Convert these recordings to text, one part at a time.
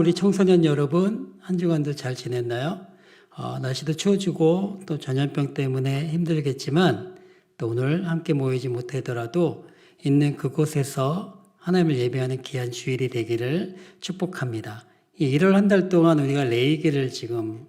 우리 청소년 여러분, 한 주간도 잘 지냈나요? 날씨도 추워지고 또 전염병 때문에 힘들겠지만 또 오늘 함께 모이지 못하더라도 있는 그곳에서 하나님을 예배하는 귀한 주일이 되기를 축복합니다. 이 1월 한 달 동안 우리가 레위기를 지금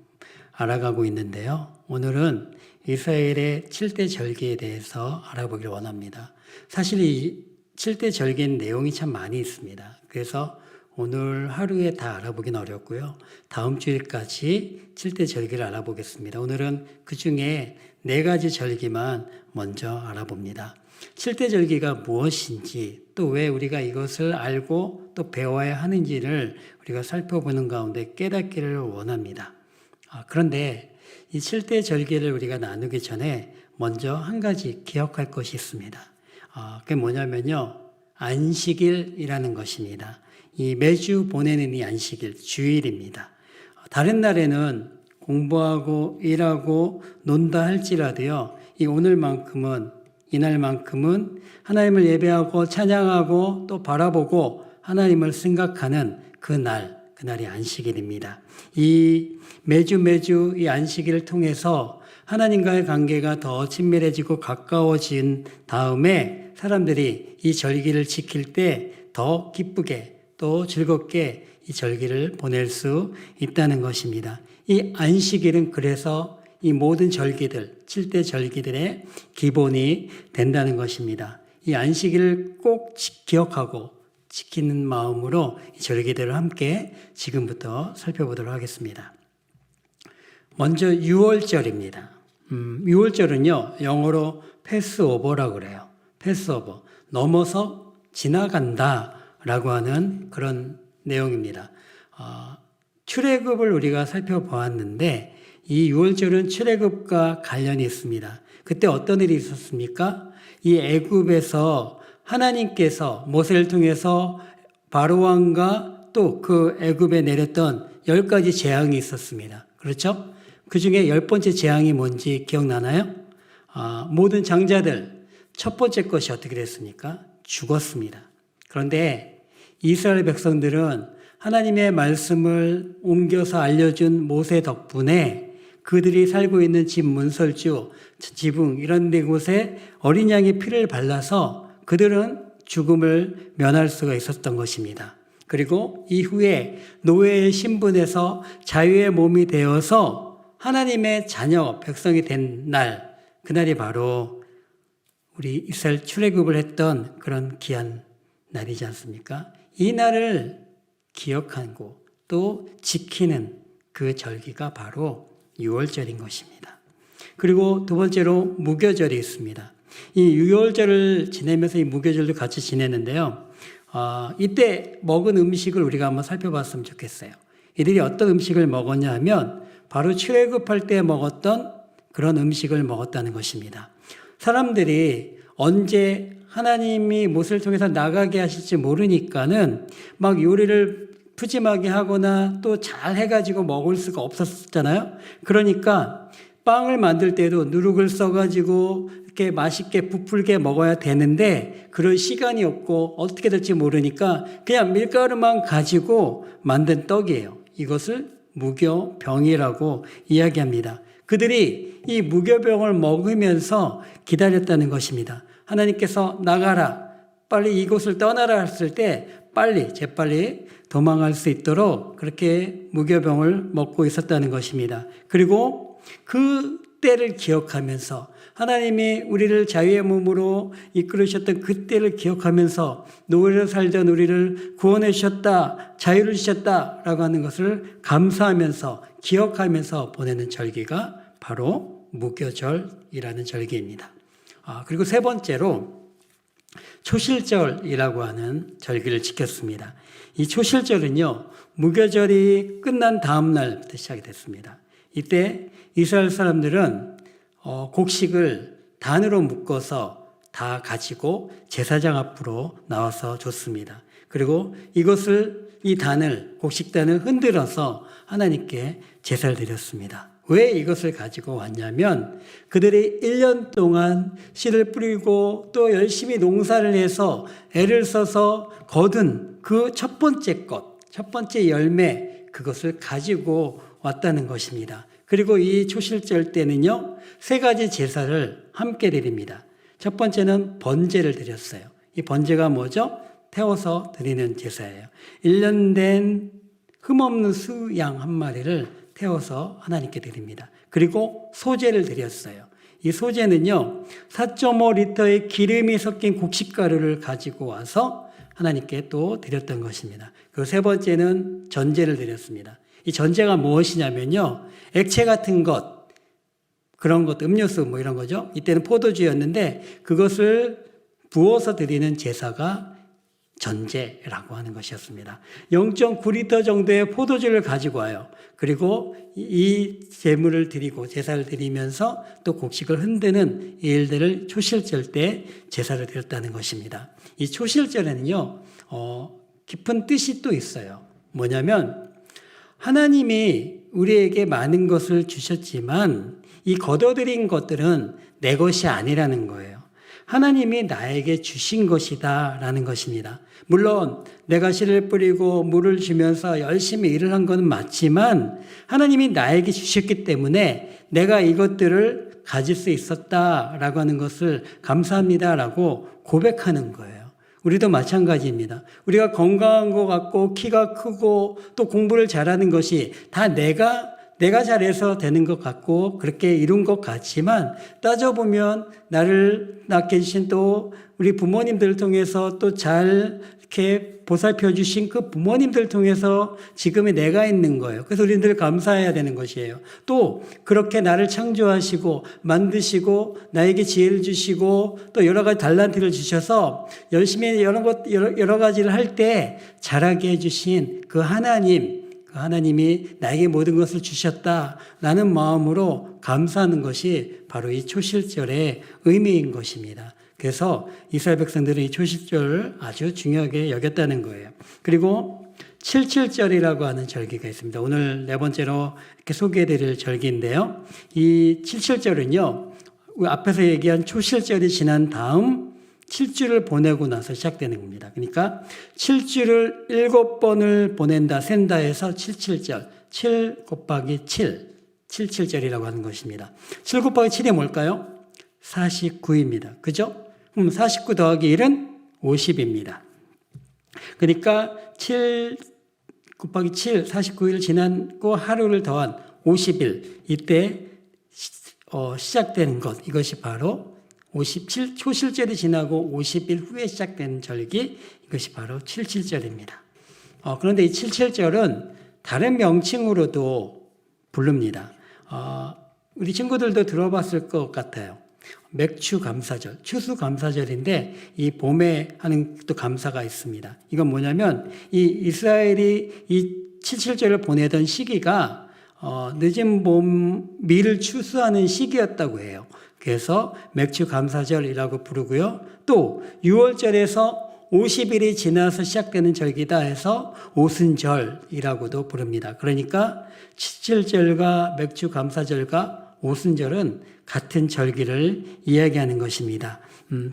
알아가고 있는데요. 오늘은 이스라엘의 7대 절기에 대해서 알아보기를 원합니다. 사실 이 7대 절기는 내용이 참 많이 있습니다. 그래서 오늘 하루에 다 알아보긴 어렵고요. 다음 주일까지 7대 절기를 알아보겠습니다. 오늘은 그 중에 4가지 절기만 먼저 알아봅니다. 7대 절기가 무엇인지 또 왜 우리가 이것을 알고 또 배워야 하는지를 우리가 살펴보는 가운데 깨닫기를 원합니다. 그런데 이 7대 절기를 우리가 나누기 전에 먼저 한 가지 기억할 것이 있습니다. 그게 뭐냐면요. 안식일이라는 것입니다. 이 매주 보내는 이 안식일, 주일입니다. 다른 날에는 공부하고 일하고 논다 할지라도요. 이날만큼은 하나님을 예배하고 찬양하고 또 바라보고 하나님을 생각하는 그날이 안식일입니다. 이 매주 이 안식일을 통해서 하나님과의 관계가 더 친밀해지고 가까워진 다음에 사람들이 이 절기를 지킬 때 더 기쁘게 또 즐겁게 이 절기를 보낼 수 있다는 것입니다. 이 안식일은 그래서 이 모든 절기들, 7대 절기들의 기본이 된다는 것입니다. 이 안식일을 꼭 기억하고 지키는 마음으로 이 절기들을 함께 지금부터 살펴보도록 하겠습니다. 먼저 6월절입니다. 6월절은요, 영어로 패스오버라고 그래요. 패스오버, 넘어서 지나간다 라고 하는 그런 내용입니다. 출애굽을 우리가 살펴보았는데 이 6월절은 출애굽과 관련이 있습니다. 그때 어떤 일이 있었습니까? 이 애굽에서 하나님께서 모세를 통해서 바로왕과 또 그 애굽에 내렸던 10가지 재앙이 있었습니다. 그렇죠? 그 중에 10번째 재앙이 뭔지 기억나나요? 모든 장자들 첫 번째 것이 어떻게 됐습니까? 죽었습니다. 그런데 이스라엘 백성들은 하나님의 말씀을 옮겨서 알려준 모세 덕분에 그들이 살고 있는 집 문설주, 지붕 이런 데 곳에 어린 양의 피를 발라서 그들은 죽음을 면할 수가 있었던 것입니다. 그리고 이후에 노예의 신분에서 자유의 몸이 되어서 하나님의 자녀, 백성이 된 날, 그날이 바로 우리 이스라엘 출애굽을 했던 그런 귀한 날이지 않습니까? 이 날을 기억하고 또 지키는 그 절기가 바로 6월절인 것입니다. 그리고 두 번째로 무교절이 있습니다. 이 6월절을 지내면서 이 무교절도 같이 지내는데요. 이때 먹은 음식을 우리가 한번 살펴봤으면 좋겠어요. 이들이 어떤 음식을 먹었냐 하면 바로 출애굽할 때 먹었던 그런 음식을 먹었다는 것입니다. 사람들이 언제 하나님이 모세를 통해서 나가게 하실지 모르니까는 막 요리를 푸짐하게 하거나 또 잘 해가지고 먹을 수가 없었잖아요. 그러니까 빵을 만들 때도 누룩을 써가지고 이렇게 맛있게 부풀게 먹어야 되는데 그럴 시간이 없고 어떻게 될지 모르니까 그냥 밀가루만 가지고 만든 떡이에요. 이것을 무교병이라고 이야기합니다. 그들이 이 무교병을 먹으면서 기다렸다는 것입니다. 하나님께서 나가라, 빨리 이곳을 떠나라 했을 때 재빨리 도망갈 수 있도록 그렇게 무교병을 먹고 있었다는 것입니다. 그리고 그 때를 기억하면서 하나님이 우리를 자유의 몸으로 이끌으셨던 그 때를 기억하면서 노예로 살던 우리를 구원해 주셨다, 자유를 주셨다라고 하는 것을 감사하면서 기억하면서 보내는 절기가 바로 무교절이라는 절기입니다. 그리고 세 번째로 초실절이라고 하는 절기를 지켰습니다. 이 초실절은요, 무교절이 끝난 다음 날부터 시작이 됐습니다. 이때 이스라엘 사람들은 곡식을 단으로 묶어서 다 가지고 제사장 앞으로 나와서 줬습니다. 그리고 이 단을, 곡식단을 흔들어서 하나님께 제사를 드렸습니다. 왜 이것을 가지고 왔냐면 그들이 1년 동안 씨를 뿌리고 또 열심히 농사를 해서 애를 써서 거둔 그 첫 번째 것, 첫 번째 열매 그것을 가지고 왔다는 것입니다. 그리고 이 초실절 때는요, 세 가지 제사를 함께 드립니다. 첫 번째는 번제를 드렸어요. 이 번제가 뭐죠? 태워서 드리는 제사예요. 1년 된 흠없는 수양 한 마리를 태워서 하나님께 드립니다. 그리고 소제를 드렸어요. 이 소제는요, 4.5리터의 기름이 섞인 곡식가루를 가지고 와서 하나님께 또 드렸던 것입니다. 그리고 세 번째는 전제를 드렸습니다. 이 전제가 무엇이냐면요, 액체 같은 것, 그런 것, 음료수 뭐 이런 거죠. 이때는 포도주였는데 그것을 부어서 드리는 제사가 전제라고 하는 것이었습니다. 0.9리터 정도의 포도주를 가지고 와요. 그리고 이 제물을 드리고 제사를 드리면서 또 곡식을 흔드는 이 일들을 초실절 때 제사를 드렸다는 것입니다. 이 초실절에는요, 깊은 뜻이 또 있어요. 뭐냐면 하나님이 우리에게 많은 것을 주셨지만 이 거둬들인 것들은 내 것이 아니라는 거예요. 하나님이 나에게 주신 것이다 라는 것입니다. 물론 내가 씨를 뿌리고 물을 주면서 열심히 일을 한 것은 맞지만 하나님이 나에게 주셨기 때문에 내가 이것들을 가질 수 있었다라고 하는 것을 감사합니다라고 고백하는 거예요. 우리도 마찬가지입니다. 우리가 건강한 것 같고 키가 크고 또 공부를 잘하는 것이 다 내가 잘해서 되는 것 같고 그렇게 이룬 것 같지만 따져보면 나를 낳게 해주신 또 우리 부모님들을 통해서 또 잘 이렇게 보살펴 주신 그 부모님들을 통해서 지금의 내가 있는 거예요. 그래서 우리들 감사해야 되는 것이에요. 또 그렇게 나를 창조하시고 만드시고 나에게 지혜를 주시고 또 여러 가지 달란트를 주셔서 열심히 여러 가지를 할 때 잘하게 해주신 그 하나님이 나에게 모든 것을 주셨다라는 마음으로 감사하는 것이 바로 이 초실절의 의미인 것입니다. 그래서 이스라엘 백성들은 이 초실절을 아주 중요하게 여겼다는 거예요. 그리고 77절이라고 하는 절기가 있습니다. 오늘 네 번째로 이렇게 소개해드릴 절기인데요. 이 77절은요, 앞에서 얘기한 초실절이 지난 다음 7주를 보내고 나서 시작되는 겁니다. 그러니까 7주를 7번을 보낸다, 센다 해서 77절, 7 곱하기 7, 77절이라고 하는 것입니다. 7 곱하기 7이 뭘까요? 49입니다. 그죠? 그럼 49 더하기 1은 50입니다. 그러니까 7 곱하기 7, 49일 지나고 하루를 더한 50일, 이때 시작되는 것, 이것이 바로 57 초실절이 지나고 50일 후에 시작되는 절기, 이것이 바로 77절입니다. 그런데 이 77절은 다른 명칭으로도 부릅니다. 우리 친구들도 들어봤을 것 같아요. 맥추감사절, 추수감사절인데 이 봄에 하는 또 감사가 있습니다. 이건 뭐냐면 이 이스라엘이 이 77절을 보내던 시기가 늦은 봄 밀을 추수하는 시기였다고 해요. 그래서 맥추감사절이라고 부르고요. 또 6월절에서 50일이 지나서 시작되는 절기다 해서 오순절이라고도 부릅니다. 그러니까 77절과 맥추감사절과 오순절은 같은 절기를 이야기하는 것입니다.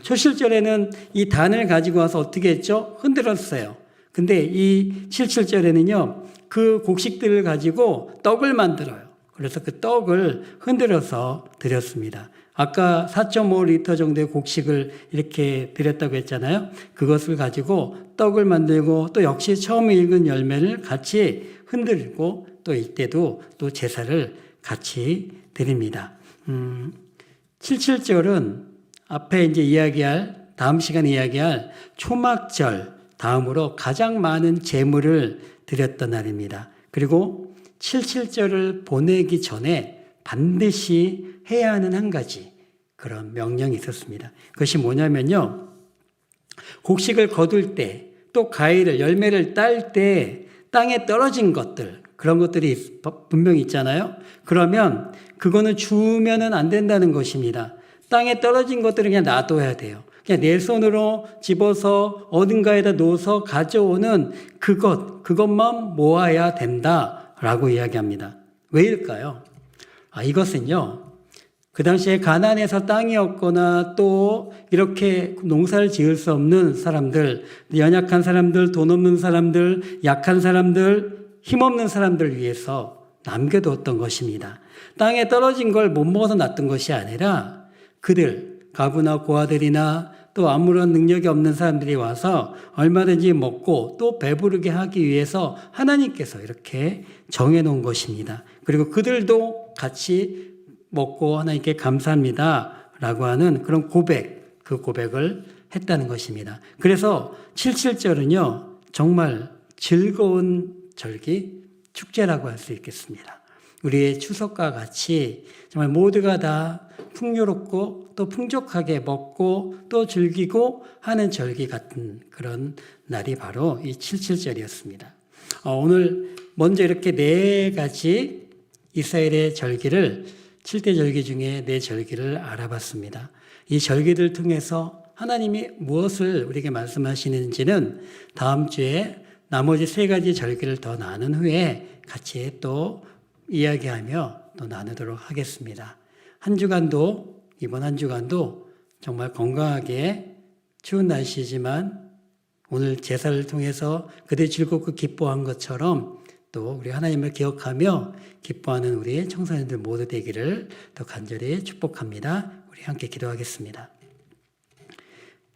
초실절에는 이 단을 가지고 와서 어떻게 했죠? 흔들었어요. 근데 이 77절에는요, 그 곡식들을 가지고 떡을 만들어요. 그래서 그 떡을 흔들어서 드렸습니다. 아까 4.5리터 정도의 곡식을 이렇게 드렸다고 했잖아요. 그것을 가지고 떡을 만들고 또 역시 처음 읽은 열매를 같이 흔들고 또 이때도 또 제사를 같이 드립니다. 77절은 앞에 이제 다음 시간에 이야기할 초막절 다음으로 가장 많은 제물을 드렸던 날입니다. 그리고 77절을 보내기 전에 반드시 해야 하는 한 가지 그런 명령이 있었습니다. 그것이 뭐냐면요, 곡식을 거둘 때 또 가위를 열매를 딸 때 땅에 떨어진 것들, 그런 것들이 분명히 있잖아요. 그러면 그거는 주면은 안 된다는 것입니다. 땅에 떨어진 것들은 그냥 놔둬야 돼요. 그냥 내 손으로 집어서 어딘가에다 놓아서 가져오는 그것만 모아야 된다라고 이야기합니다. 왜일까요? 이것은요, 그 당시에 가난해서 땅이 없거나 또 이렇게 농사를 지을 수 없는 사람들, 연약한 사람들, 돈 없는 사람들, 약한 사람들, 힘없는 사람들 위해서 남겨두었던 것입니다. 땅에 떨어진 걸 못 먹어서 놨던 것이 아니라 그들, 과부나 고아들이나 또 아무런 능력이 없는 사람들이 와서 얼마든지 먹고 또 배부르게 하기 위해서 하나님께서 이렇게 정해놓은 것입니다. 그리고 그들도 같이 먹고 하나님께 감사합니다 라고 하는 그런 고백, 그 고백을 했다는 것입니다. 그래서 77절은요 정말 즐거운 절기, 축제라고 할 수 있겠습니다. 우리의 추석과 같이 정말 모두가 다 풍요롭고 또 풍족하게 먹고 또 즐기고 하는 절기 같은 그런 날이 바로 이 77절이었습니다. 오늘 먼저 이렇게 네 가지 이스라엘의 절기를 7대 절기 중에 네 절기를 알아봤습니다. 이 절기들 통해서 하나님이 무엇을 우리에게 말씀하시는지는 다음 주에 나머지 세 가지 절기를 더 나눈 후에 같이 또 이야기하며 또 나누도록 하겠습니다. 이번 한 주간도 정말 건강하게 추운 날씨지만 오늘 제사를 통해서 그들이 즐겁고 기뻐한 것처럼 또 우리 하나님을 기억하며 기뻐하는 우리 청소년들 모두 되기를 더 간절히 축복합니다. 우리 함께 기도하겠습니다.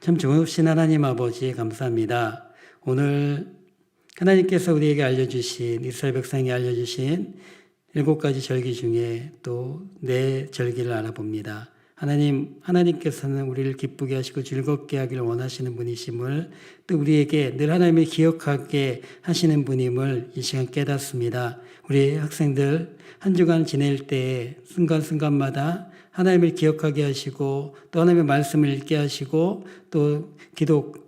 참 좋으신 하나님 아버지 감사합니다. 오늘 하나님께서 우리에게 알려주신 이스라엘 백성이 알려주신 7가지 절기 중에 또 4절기를 알아봅니다. 하나님께서는 우리를 기쁘게 하시고 즐겁게 하기를 원하시는 분이심을 또 우리에게 늘 하나님을 기억하게 하시는 분임을 이 시간 깨닫습니다. 우리 학생들 한 주간 지낼 때 순간순간마다 하나님을 기억하게 하시고 또 하나님의 말씀을 읽게 하시고 또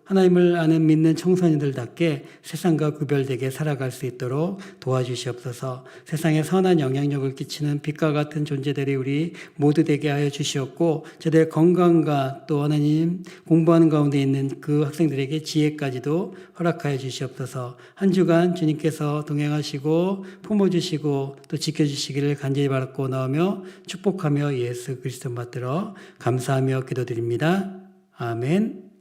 하나님을 아는 믿는 청소년들답게 세상과 구별되게 살아갈 수 있도록 도와주시옵소서. 세상에 선한 영향력을 끼치는 빛과 같은 존재들이 우리 모두 되게 하여 주시옵고 저들의 건강과 또 하나님 공부하는 가운데 있는 그 학생들에게 지혜까지도 허락하여 주시옵소서. 한 주간 주님께서 동행하시고 품어주시고 또 지켜주시기를 간절히 바라고 나오며 축복하며 예수 그리스도 받들어 감사하며 기도드립니다. 아멘.